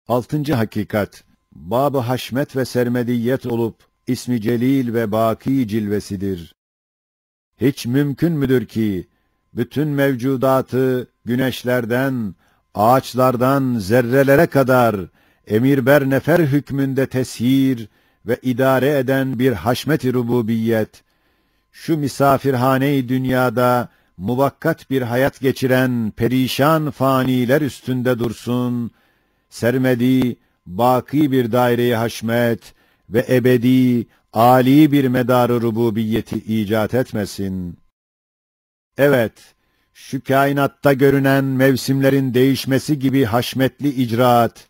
Altıncı hakikat, bab-ı haşmet ve sermediyet olup, ismi celil ve baki cilvesidir. Hiç mümkün müdür ki, bütün mevcudatı, güneşlerden, ağaçlardan, zerrelere kadar, emir ber nefer hükmünde teshir ve idare eden bir haşmet-i rububiyet, şu misafirhane-i dünyada, muvakkat bir hayat geçiren perişan faniler üstünde dursun, sermedi, baki bir daire-i haşmet ve ebedi, âli bir medar-ı rububiyeti icat etmesin. Evet, şu kainatta görünen mevsimlerin değişmesi gibi haşmetli icraat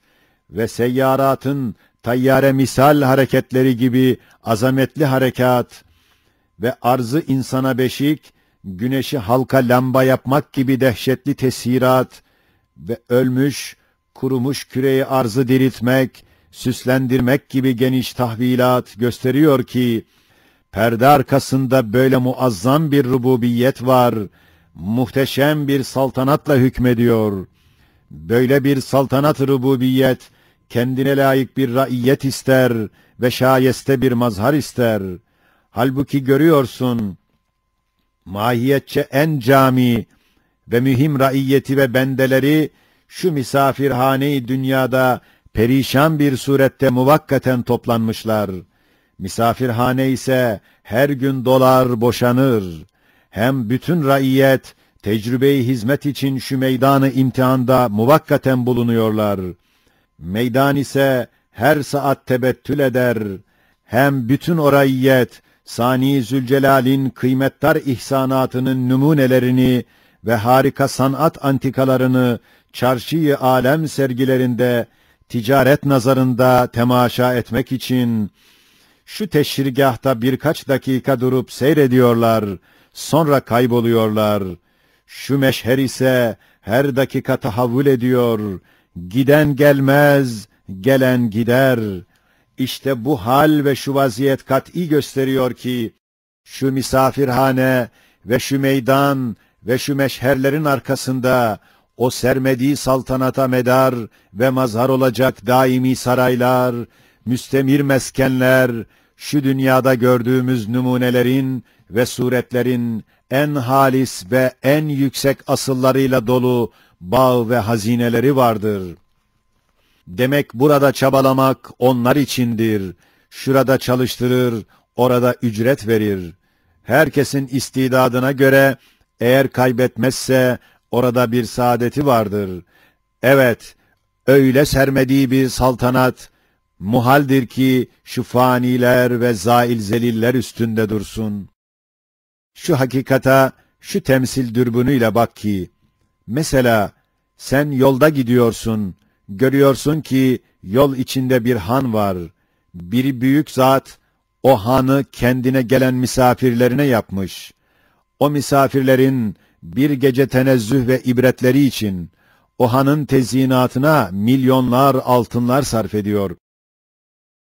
ve seyyaratın tayyare misal hareketleri gibi azametli harekat ve arzı insana beşik, güneşi halka lamba yapmak gibi dehşetli tesirat ve ölmüş, kurumuş küreyi arzı diriltmek, süslendirmek gibi geniş tahvilat gösteriyor ki, perde arkasında böyle muazzam bir rububiyet var, muhteşem bir saltanatla hükmediyor. Böyle bir saltanat rububiyet, kendine layık bir raiyet ister ve şayeste bir mazhar ister. Halbuki görüyorsun, mahiyetçe en cami ve mühim raiyeti ve bendeleri, şu misafirhane-i dünyada perişan bir surette muvakkaten toplanmışlar. Misafirhane ise her gün dolar, boşanır. Hem bütün raiyet, tecrübe-i hizmet için şu meydanı imtihanda muvakkaten bulunuyorlar. Meydan ise her saat tebettül eder. Hem bütün o raiyet, Sani Zülcelal'in kıymetdar ihsanatının numunelerini ve harika sanat antikalarını çarşı-i alem sergilerinde, ticaret nazarında temaşa etmek için, şu teşrigâhta birkaç dakika durup seyrediyorlar, sonra kayboluyorlar. Şu meşher ise her dakika tahavvül ediyor, giden gelmez, gelen gider. İşte bu hal ve şu vaziyet kat'î gösteriyor ki, şu misafirhane ve şu meydan ve şu meşherlerin arkasında, o sermedi saltanata medar ve mazhar olacak daimi saraylar, müstemir meskenler, şu dünyada gördüğümüz numunelerin ve suretlerin en halis ve en yüksek asıllarıyla dolu bağ ve hazineleri vardır. Demek burada çabalamak onlar içindir. Şurada çalıştırır, orada ücret verir. Herkesin istidadına göre eğer kaybetmezse orada bir saadeti vardır. Evet, öyle sermediği bir saltanat muhaldir ki şu faniler ve zail zeliller üstünde dursun. Şu hakikata, şu temsil dürbünüyle bak ki, mesela sen yolda gidiyorsun, görüyorsun ki yol içinde bir han var. Bir büyük zat o hanı kendine gelen misafirlerine yapmış. O misafirlerin bir gece tenezzüh ve ibretleri için o hanın tezyinatına milyonlar altınlar sarf ediyor.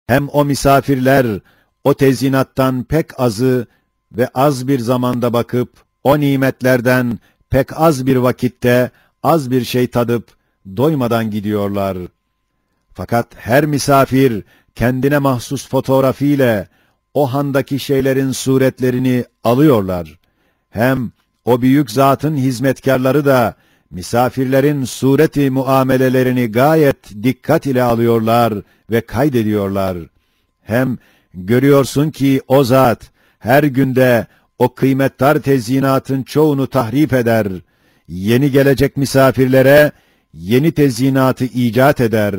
Hem o misafirler o tezyinattan pek azı ve az bir zamanda bakıp o nimetlerden pek az bir vakitte az bir şey tadıp doymadan gidiyorlar. Fakat her misafir kendine mahsus fotoğrafıyla o handaki şeylerin suretlerini alıyorlar. Hem o büyük zatın hizmetkarları da misafirlerin sureti muamelelerini gayet dikkat ile alıyorlar ve kaydediyorlar. Hem görüyorsun ki o zat her günde o kıymetdar tezyinatın çoğunu tahrip eder. Yeni gelecek misafirlere yeni tezyinatı icat eder.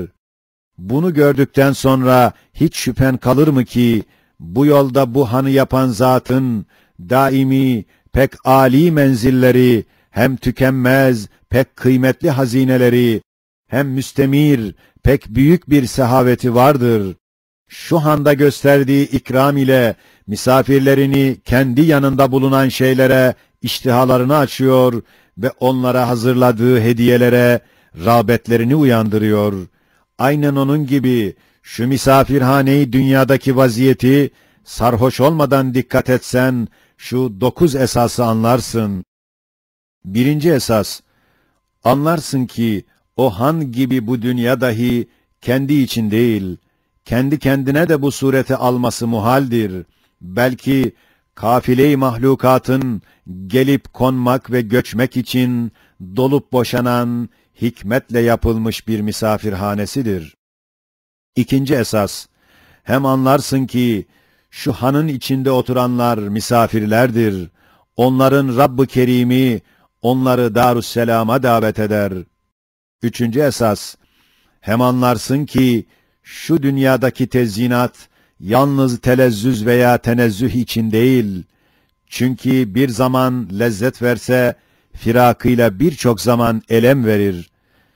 Bunu gördükten sonra hiç şüphen kalır mı ki bu yolda bu hanı yapan zatın daimi pek âli menzilleri, hem tükenmez pek kıymetli hazineleri, hem müstemir pek büyük bir sehaveti vardır. Şu handa gösterdiği ikram ile misafirlerini kendi yanında bulunan şeylere iştihalarını açıyor ve onlara hazırladığı hediyelere rağbetlerini uyandırıyor. Aynen onun gibi şu misafirhane-i dünyadaki vaziyeti sarhoş olmadan dikkat etsen şu 9 esası anlarsın. Birinci esas, anlarsın ki o han gibi bu dünya dahi kendi için değil, kendi kendine de bu sureti alması muhaldir. Belki kafile-i mahlukatın gelip konmak ve göçmek için dolup boşanan, hikmetle yapılmış bir misafirhanesidir. İkinci esas, hem anlarsın ki şu hanın içinde oturanlar misafirlerdir. Onların Rabb-ı Kerim'i onları Darüsselam'a davet eder. Üçüncü esas, hem anlarsın ki şu dünyadaki tezyinat yalnız telezzüz veya tenezzüh için değil. Çünkü bir zaman lezzet verse firakıyla birçok zaman elem verir.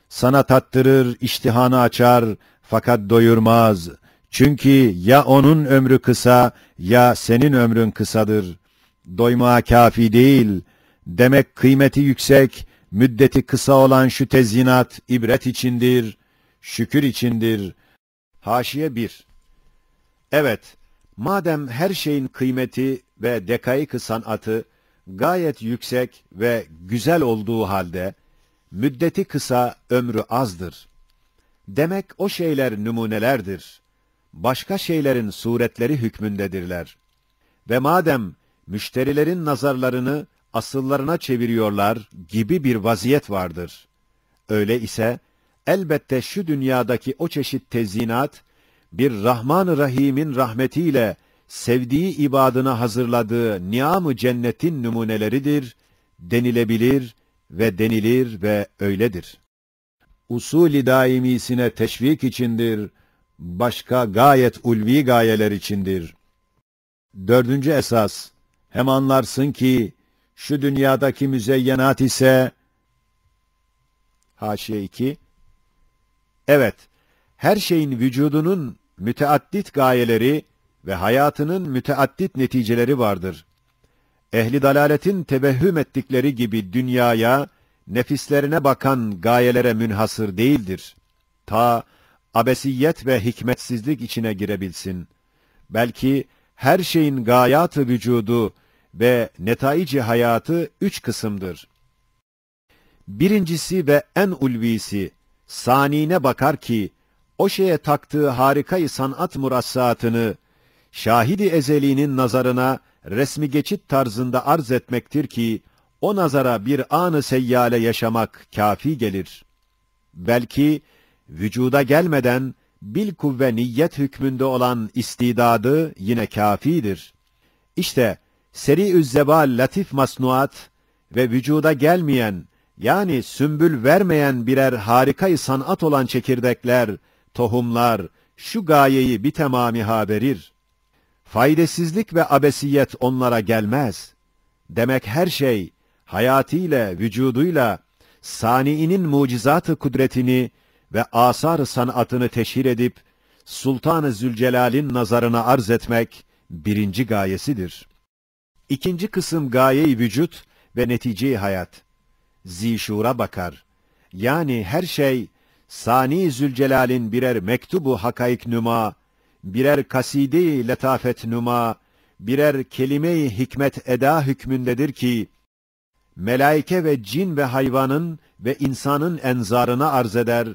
Sana tattırır, iştihanı açar fakat doyurmaz. Çünkü ya onun ömrü kısa ya senin ömrün kısadır. Doymaya kafi değil. Demek kıymeti yüksek, müddeti kısa olan şu tezyinat ibret içindir, şükür içindir. Haşiye 1. Evet, madem her şeyin kıymeti ve dekaik-ı sanatı gayet yüksek ve güzel olduğu halde, müddeti kısa, ömrü azdır. Demek o şeyler numunelerdir. Başka şeylerin suretleri hükmündedirler. Ve madem müşterilerin nazarlarını asıllarına çeviriyorlar gibi bir vaziyet vardır. Öyle ise elbette şu dünyadaki o çeşit tezyinat, bir Rahman-ı Rahim'in rahmetiyle sevdiği ibadına hazırladığı niam-ı cennetin numuneleridir, denilebilir ve denilir ve öyledir. Usul-i daimisine teşvik içindir, başka gayet ulvi gayeler içindir. Dördüncü esas, hem anlarsın ki şu dünyadaki müzeyyenat ise, haşiye 2, evet, her şeyin vücudunun müteaddit gayeleri ve hayatının müteaddit neticeleri vardır. Ehli dalaletin tevehhüm ettikleri gibi dünyaya, nefislerine bakan gayelere münhasır değildir. Ta abesiyet ve hikmetsizlik içine girebilsin. Belki her şeyin gayatı vücudu ve netaici hayatı 3 kısımdır. Birincisi ve en ulvisi, sanine bakar ki, o şeye taktığı harikayı sanat murassaatını, şahidi ezeliğinin nazarına resmi geçit tarzında arz etmektir ki, o nazara bir an-ı seyyale yaşamak kafi gelir. Belki, vücuda gelmeden, bilkuvve niyet hükmünde olan istidadı yine kafidir. İşte, seri-ü zebal latif masnuat ve vücuda gelmeyen, yani sümbül vermeyen birer harikayı sanat olan çekirdekler, tohumlar, şu gayeyi bir tamamiha verir. Faydasızlık ve abesiyet onlara gelmez. Demek her şey, hayatıyla, vücuduyla, saniinin mucizat-ı kudretini ve asar-ı sanatını teşhir edip, Sultan-ı Zülcelal'in nazarına arz etmek, birinci gayesidir. İkinci kısım gaye-i vücut ve netice-i hayat. Zişura bakar. Yani her şey, Sani Zülcelal'in birer mektubu hakaik nüma, birer kaside-i letafet nüma, birer kelime-i hikmet eda hükmündedir ki, melaike ve cin ve hayvanın ve insanın enzarına arz eder,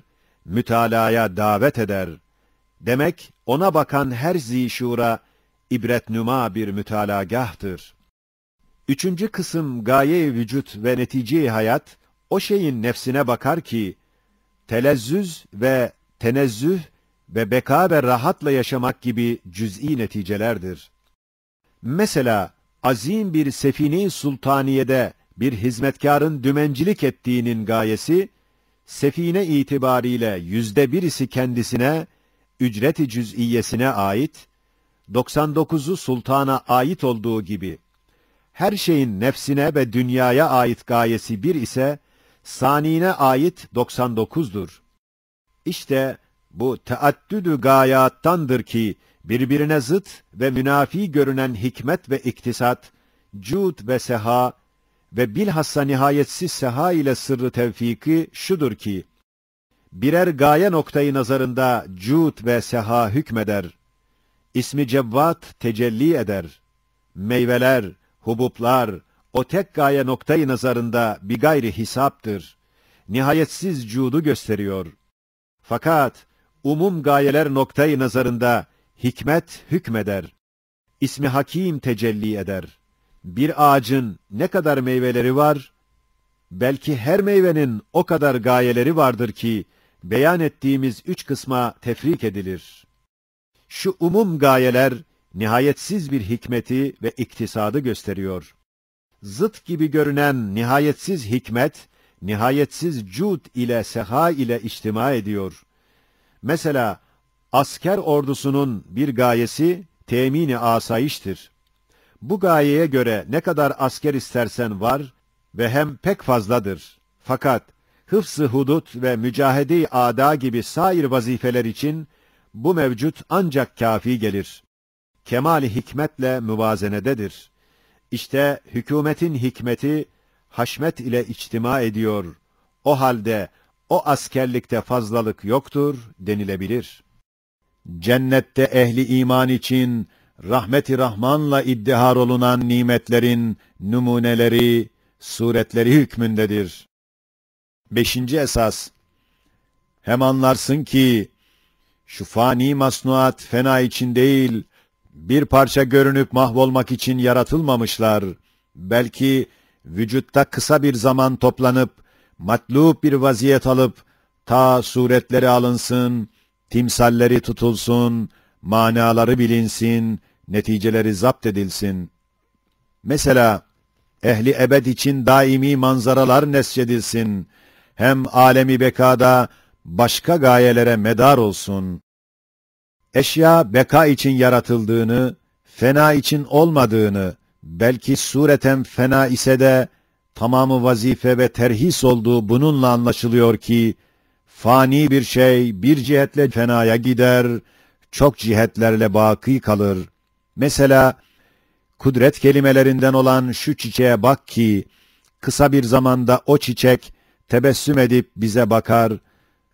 mütalaya davet eder. Demek ona bakan her zişura, ibretnüma bir mütalagahtır. Üçüncü kısım gaye-i vücut ve netice-i hayat, o şeyin nefsine bakar ki, telezzüz ve tenezzüh ve beka ve rahatla yaşamak gibi cüz'i neticelerdir. Mesela, azim bir sefine-i sultaniyede bir hizmetkarın dümencilik ettiğinin gayesi, sefine itibariyle %1'isi kendisine, ücret-i cüz'iyesine ait, 99'u sultana ait olduğu gibi, her şeyin nefsine ve dünyaya ait gayesi bir ise, sanine ait 99'dur. İşte bu teaddüdü gayattandır ki, birbirine zıt ve münafi görünen hikmet ve iktisat, cud ve seha ve bilhassa nihayetsiz seha ile sırrı tevfiki şudur ki, birer gaye noktayı nazarında cud ve seha hükmeder. İsmi Cevvat tecelli eder. Meyveler, hubuplar, o tek gaye noktayı nazarında bir gayri hisaptır. Nihayetsiz cudu gösteriyor. Fakat Umum gayeler noktayı nazarında hikmet hükmeder. İsmi Hakim tecelli eder. Bir ağacın ne kadar meyveleri var, belki her meyvenin o kadar gayeleri vardır ki, beyan ettiğimiz 3 kısma tefrik edilir. Şu umum gayeler, nihayetsiz bir hikmeti ve iktisadı gösteriyor. Zıt gibi görünen nihayetsiz hikmet, nihayetsiz cud ile seha ile içtima ediyor. Mesela, asker ordusunun bir gayesi, temin-i asayiştir. Bu gayeye göre ne kadar asker istersen var ve hem pek fazladır. Fakat, hıfz-ı hudut ve mücahede-i âdâ gibi sair vazifeler için, bu mevcut ancak kâfi gelir. Kemal-i hikmetle müvazenededir. İşte hükümetin hikmeti, haşmet ile içtima ediyor. O halde, o askerlikte fazlalık yoktur denilebilir. Cennette ehli iman için, rahmet-i Rahman'la iddihar olunan nimetlerin numuneleri, suretleri hükmündedir. 5. esas, hem anlarsın ki, şu fani masnuat fena için değil, bir parça görünüp mahvolmak için yaratılmamışlar. Belki vücutta kısa bir zaman toplanıp, matlub bir vaziyet alıp, ta suretleri alınsın, timsalleri tutulsun, manaları bilinsin, neticeleri zapt edilsin. Mesela, ehli ebed için daimi manzaralar nesçedilsin, hem alemi bekada başka gayelere medar olsun. Eşya beka için yaratıldığını, fena için olmadığını, belki sureten fena ise de, tamamı vazife ve terhis olduğu bununla anlaşılıyor ki, fani bir şey bir cihetle fenaya gider, çok cihetlerle baki kalır. Mesela, kudret kelimelerinden olan şu çiçeğe bak ki, kısa bir zamanda o çiçek, tebessüm edip bize bakar,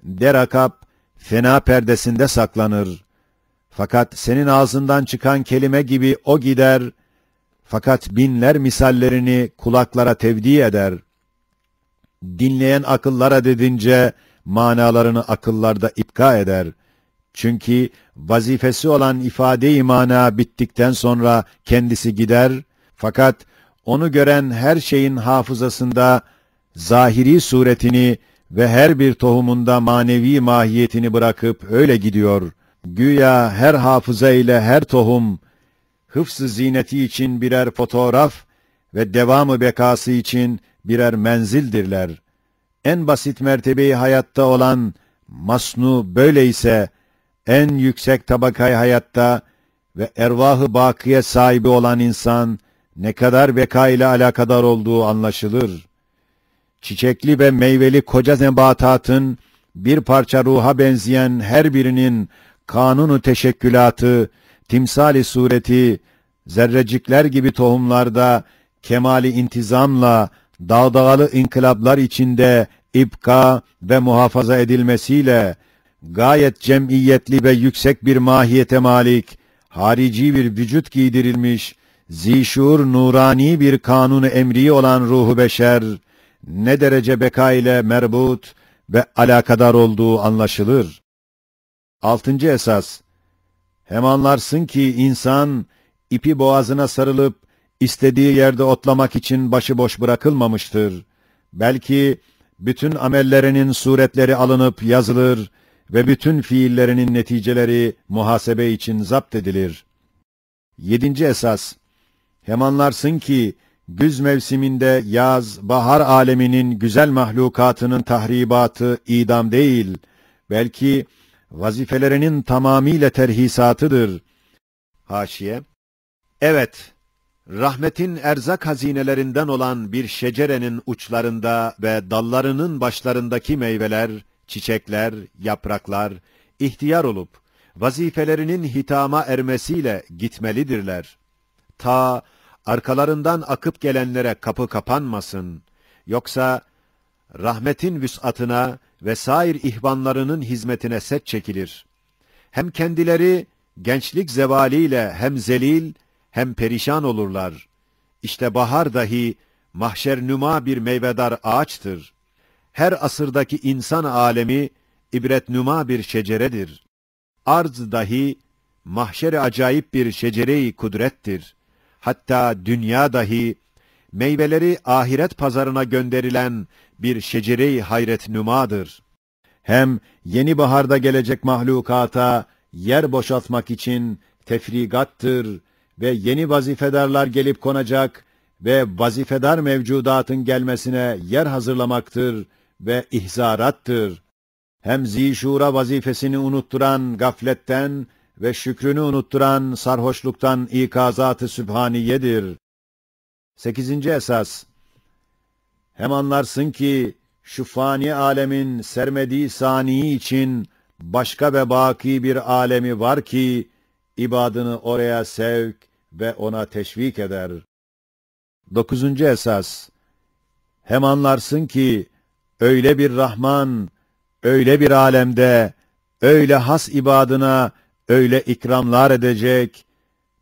derakap, fena perdesinde saklanır. Fakat senin ağzından çıkan kelime gibi o gider, fakat binler misallerini kulaklara tevdi eder. Dinleyen akıllara dedince, manalarını akıllarda ipka eder. Çünkü vazifesi olan ifade-i mana bittikten sonra kendisi gider, fakat onu gören her şeyin hafızasında zahiri suretini ve her bir tohumunda manevi mahiyetini bırakıp öyle gidiyor. Güya her hafıza ile her tohum, hıfz-ı zineti için birer fotoğraf ve devamı bekası için birer menzildirler. En basit mertebeyi hayatta olan masnu böyleyse, en yüksek tabakayı hayatta ve ervah-ı bakiye sahibi olan insan, ne kadar beka ile alakadar olduğu anlaşılır. Çiçekli ve meyveli koca nebatatın, bir parça ruha benzeyen her birinin, kanunu teşekkülatı, timsali sureti, zerrecikler gibi tohumlarda, kemali intizamla, dağdağalı inkılaplar içinde, ibka ve muhafaza edilmesiyle, gayet cemiyetli ve yüksek bir mahiyete malik, harici bir vücut giydirilmiş, zişur nurani bir kanunu emri olan ruhu beşer, ne derece beka ile merbut ve alakadar olduğu anlaşılır. 6. esas, hem anlarsın ki insan, ipi boğazına sarılıp, istediği yerde otlamak için başıboş bırakılmamıştır. Belki, bütün amellerinin suretleri alınıp yazılır ve bütün fiillerinin neticeleri muhasebe için zapt edilir. 7. esas, hem anlarsın ki, güz mevsiminde yaz, bahar aleminin güzel mahlukatının tahribatı idam değil, belki vazifelerinin tamamiyle terhisatıdır. Haşiye, evet, rahmetin erzak hazinelerinden olan bir şecerenin uçlarında ve dallarının başlarındaki meyveler, çiçekler, yapraklar, ihtiyar olup, vazifelerinin hitama ermesiyle gitmelidirler. Ta arkalarından akıp gelenlere kapı kapanmasın. Yoksa rahmetin vüs'atına ve sair ihvanlarının hizmetine set çekilir. Hem kendileri gençlik zevaliyle hem zelil hem perişan olurlar. İşte bahar dahi mahşer nüma bir meyvedar ağaçtır. Her asırdaki insan alemi ibretnuma bir şeceredir. Arz dahi, mahşer-i acayip bir şecere-i kudrettir. Hatta dünya dahi, meyveleri ahiret pazarına gönderilen bir şecere-i hayretnümadır. Hem yeni baharda gelecek mahlukata yer boşaltmak için tefrigattır ve yeni vazifedarlar gelip konacak ve vazifedar mevcudatın gelmesine yer hazırlamaktır ve ihzarattır. Hem zişura vazifesini unutturan gafletten ve şükrünü unutturan sarhoşluktan ikazat-ı sübhaniyedir. 8. esas. Hem anlarsın ki şu fani alemin sermediği sani için başka ve baki bir alemi var ki ibadını oraya sevk ve ona teşvik eder. 9. esas. Hem anlarsın ki öyle bir Rahman, öyle bir alemde, öyle has ibadına öyle ikramlar edecek,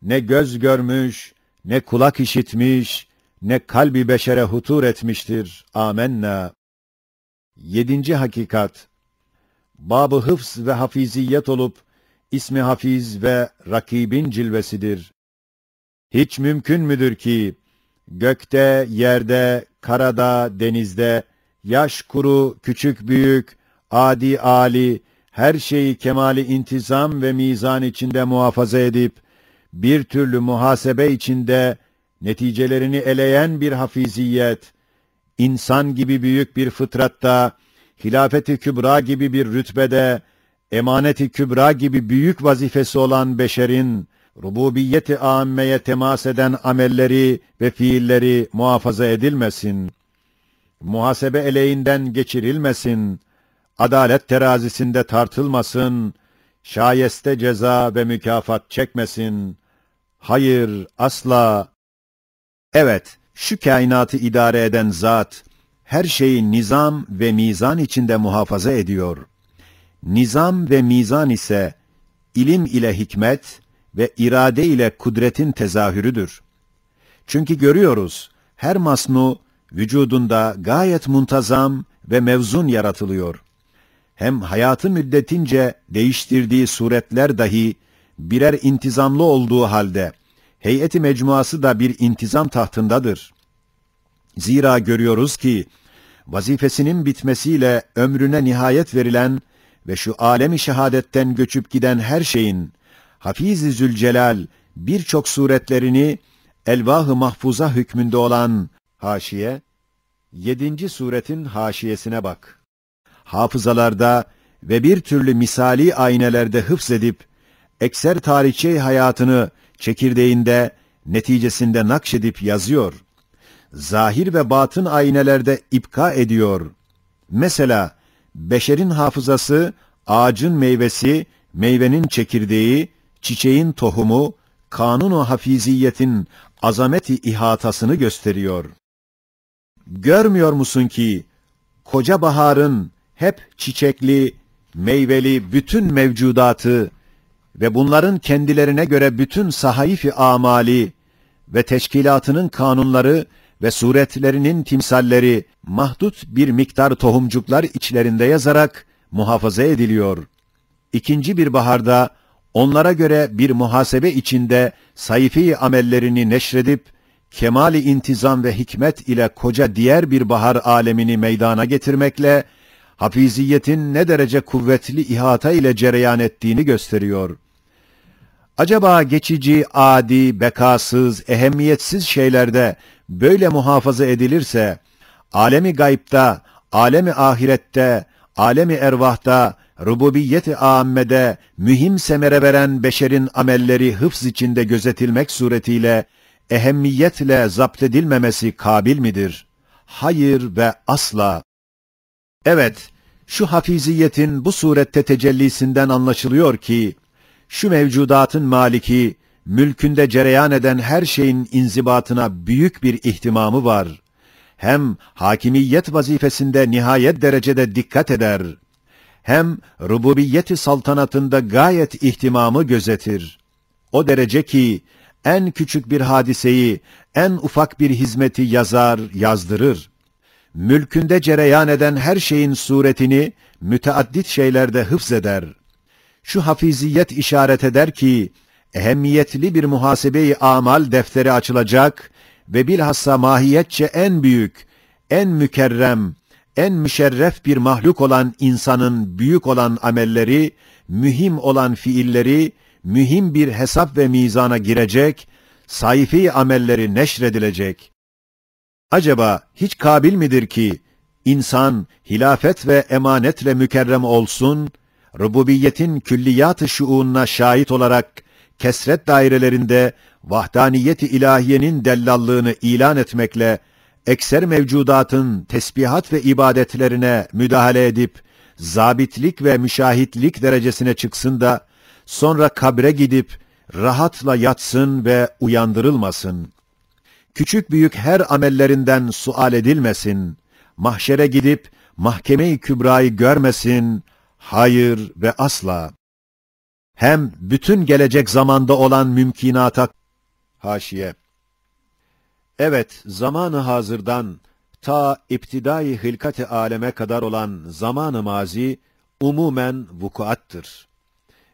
ne göz görmüş, ne kulak işitmiş, ne kalbi beşere hutur etmiştir. Âmennâ. 7. hakikat. Bab-ı hıfz ve hafiziyet olup, ismi hafiz ve rakibin cilvesidir. Hiç mümkün müdür ki, gökte, yerde, karada, denizde, yaş kuru, küçük büyük, adi âli, her şeyi kemali intizam ve mizan içinde muhafaza edip, bir türlü muhasebe içinde, neticelerini eleyen bir hafiziyet, insan gibi büyük bir fıtratta, hilafet-i kübra gibi bir rütbede, emanet-i kübra gibi büyük vazifesi olan beşerin, rububiyet-i âmmeye temas eden amelleri ve fiilleri muhafaza edilmesin, muhasebe eleğinden geçirilmesin, adalet terazisinde tartılmasın, şayeste ceza ve mükafat çekmesin. Hayır, asla. Evet, şu kainatı idare eden zat, her şeyi nizam ve mizan içinde muhafaza ediyor. Nizam ve mizan ise, ilim ile hikmet ve irade ile kudretin tezahürüdür. Çünkü görüyoruz, her masnu, vücudunda gayet muntazam ve mevzun yaratılıyor. Hem hayatı müddetince değiştirdiği suretler dahi, birer intizamlı olduğu halde, heyeti mecmuası da bir intizam tahtındadır. Zira görüyoruz ki, vazifesinin bitmesiyle ömrüne nihayet verilen ve şu alem-i şehadetten göçüp giden her şeyin, Hafiz-i Zülcelal birçok suretlerini elvah-ı mahfuza hükmünde olan haşiye, 7. suretin haşiyesine bak. Hafızalarda ve bir türlü misali aynelerde hıfzedip, ekser tarihçe hayatını çekirdeğinde, neticesinde nakşedip yazıyor. Zahir ve batın aynelerde ipka ediyor. Mesela, beşerin hafızası, ağacın meyvesi, meyvenin çekirdeği, çiçeğin tohumu, kanun-u hafiziyetin azameti ihatasını gösteriyor. Görmüyor musun ki, koca baharın hep çiçekli, meyveli bütün mevcudatı ve bunların kendilerine göre bütün sahayif-i amali ve teşkilatının kanunları ve suretlerinin timsalleri mahdut bir miktar tohumcuklar içlerinde yazarak muhafaza ediliyor. İkinci bir baharda onlara göre bir muhasebe içinde sayfi amellerini neşredip kemali intizam ve hikmet ile koca diğer bir bahar alemini meydana getirmekle hafiziyetin ne derece kuvvetli ihata ile cereyan ettiğini gösteriyor. Acaba geçici, adi, bekasız, ehemmiyetsiz şeylerde böyle muhafaza edilirse, alemi gaybta, alemi ahirette, alemi ervahta, rububiyet-i âmmede mühim semere veren beşerin amelleri hıfz içinde gözetilmek suretiyle ehemmiyetle zapt edilmemesi kabil midir? Hayır ve asla. Evet, şu hafiziyetin bu surette tecellisinden anlaşılıyor ki, şu mevcudatın maliki, mülkünde cereyan eden her şeyin inzibatına büyük bir ihtimamı var. Hem hakimiyet vazifesinde nihayet derecede dikkat eder. Hem rububiyet-i saltanatında gayet ihtimamı gözetir. O derece ki, en küçük bir hadiseyi, en ufak bir hizmeti yazar, yazdırır. mülkünde cereyan eden her şeyin suretini müteaddit şeylerde hıfzeder. Şu hafiziyet işaret eder ki, ehemmiyetli bir muhasebe-i amal defteri açılacak ve bilhassa mahiyetçe en büyük, en mükerrem, en müşerref bir mahluk olan insanın büyük olan amelleri, mühim olan fiilleri, mühim bir hesap ve mizana girecek, sayfi amelleri neşredilecek. Acaba hiç kabil midir ki, insan hilafet ve emanetle mükerrem olsun, rububiyetin külliyat-ı şuununa şahit olarak, kesret dairelerinde vahdaniyet-i ilahiyenin dellallığını ilan etmekle, ekser mevcudatın tesbihat ve ibadetlerine müdahale edip, zabitlik ve müşahitlik derecesine çıksın da, sonra kabre gidip, rahatla yatsın ve uyandırılmasın. Küçük büyük her amellerinden sual edilmesin, mahşere gidip, mahkeme-i kübrayı görmesin, hayır ve asla. Hem bütün gelecek zamanda olan mümkinata, haşiye. Evet, zamanı hazırdan, ta iptidai hilkat-ı aleme kadar olan zamanı mazi, umumen vukuattır.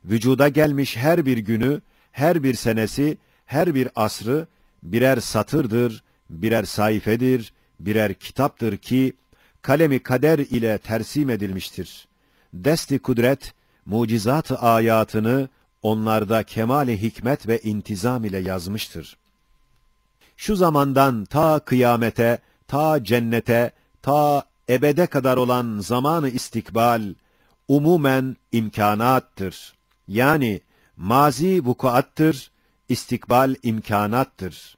Vücuda gelmiş her bir günü, her bir senesi, her bir asrı, birer satırdır, birer sayfedir, birer kitaptır ki, kalemi kader ile tersim edilmiştir. Desti kudret, mucizat-ı ayatını, onlarda kemal-i hikmet ve intizam ile yazmıştır. Şu zamandan ta kıyamete, ta cennete, ta ebede kadar olan zamanı istikbal, umumen imkanattır. Yani mazi vukuattır, istikbal imkanattır.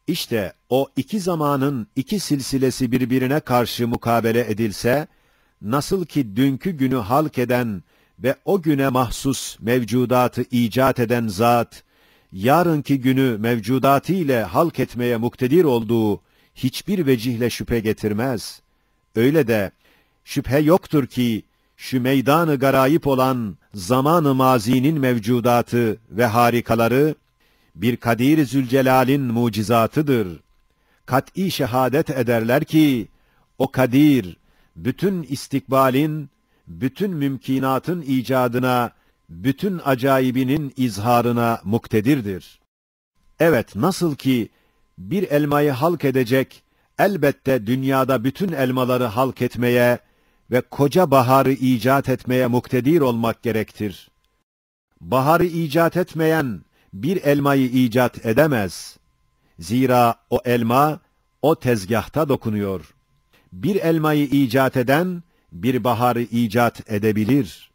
İşte o iki zamanın iki silsilesi birbirine karşı mukabele edilse, nasıl ki dünkü günü halk eden ve o güne mahsus mevcudatı icat eden zat, yarınki günü mevcudatı ile halk etmeye muktedir olduğu hiçbir vecihle şüphe getirmez. Öyle de şüphe yoktur ki, şu meydan-ı garayip olan zaman-ı mazinin mevcudatı ve harikaları, bir Kadir-i Zülcelal'in mucizatıdır. Kat'î şehadet ederler ki, o Kadir, bütün istikbalin, bütün mümkinatın icadına, bütün acayibinin izharına muktedirdir. Evet, nasıl ki, bir elmayı halk edecek, elbette dünyada bütün elmaları halk etmeye ve koca baharı icat etmeye muktedir olmak gerektir. Baharı icat etmeyen, bir elmayı icat edemez. Zira o elma, o tezgahta dokunuyor. Bir elmayı icat eden, bir baharı icat edebilir.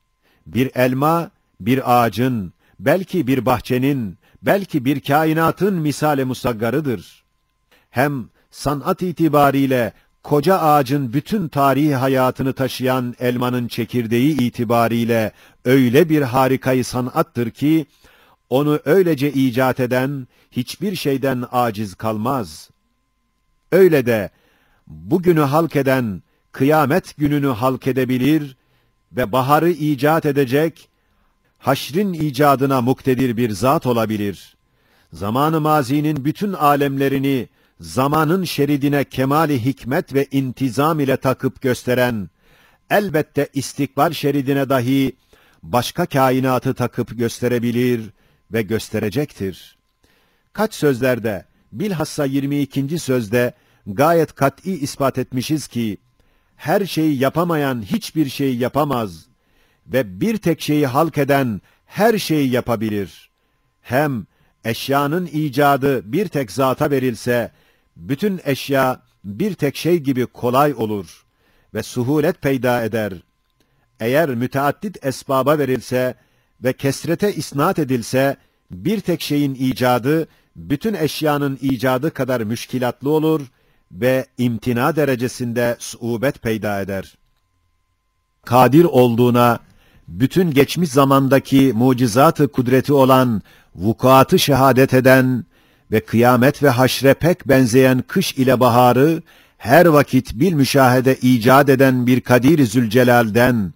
Bir elma, bir ağacın, belki bir bahçenin, belki bir kainatın misal-i musaggarıdır. Hem sanat itibariyle, koca ağacın bütün tarihi hayatını taşıyan elmanın çekirdeği itibariyle, öyle bir harikayı sanattır ki, onu öylece icat eden, hiçbir şeyden aciz kalmaz. Öyle de, bugünü halk eden, kıyamet gününü halk edebilir ve baharı icat edecek, haşrin icadına muktedir bir zat olabilir. Zamanı mazinin bütün alemlerini, zamanın şeridine kemali hikmet ve intizam ile takıp gösteren, elbette istikbal şeridine dahi, başka kainatı takıp gösterebilir ve gösterecektir. Kaç sözlerde, bilhassa 22. sözde, gayet kat'î ispat etmişiz ki, her şeyi yapamayan hiçbir şeyi yapamaz ve bir tek şeyi halk eden her şeyi yapabilir. Hem eşyanın icadı bir tek zata verilse, bütün eşya bir tek şey gibi kolay olur ve suhulet peyda eder. Eğer müteaddit esbaba verilse ve kesrete isnat edilse, bir tek şeyin icadı, bütün eşyanın icadı kadar müşkilatlı olur ve imtina derecesinde suubet peyda eder. Kadir olduğuna, bütün geçmiş zamandaki mucizat-ı kudreti olan vukuatı şehadet eden ve kıyamet ve haşre pek benzeyen kış ile baharı, her vakit bil müşahede icat eden bir Kadir-i Zülcelal'den,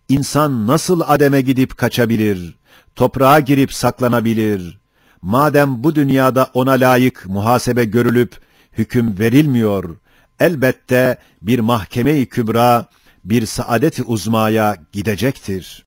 insan nasıl ademe gidip kaçabilir, toprağa girip saklanabilir? Madem bu dünyada ona layık muhasebe görülüp, hüküm verilmiyor, elbette bir mahkeme-i kübra, bir saadet-i uzmaya gidecektir.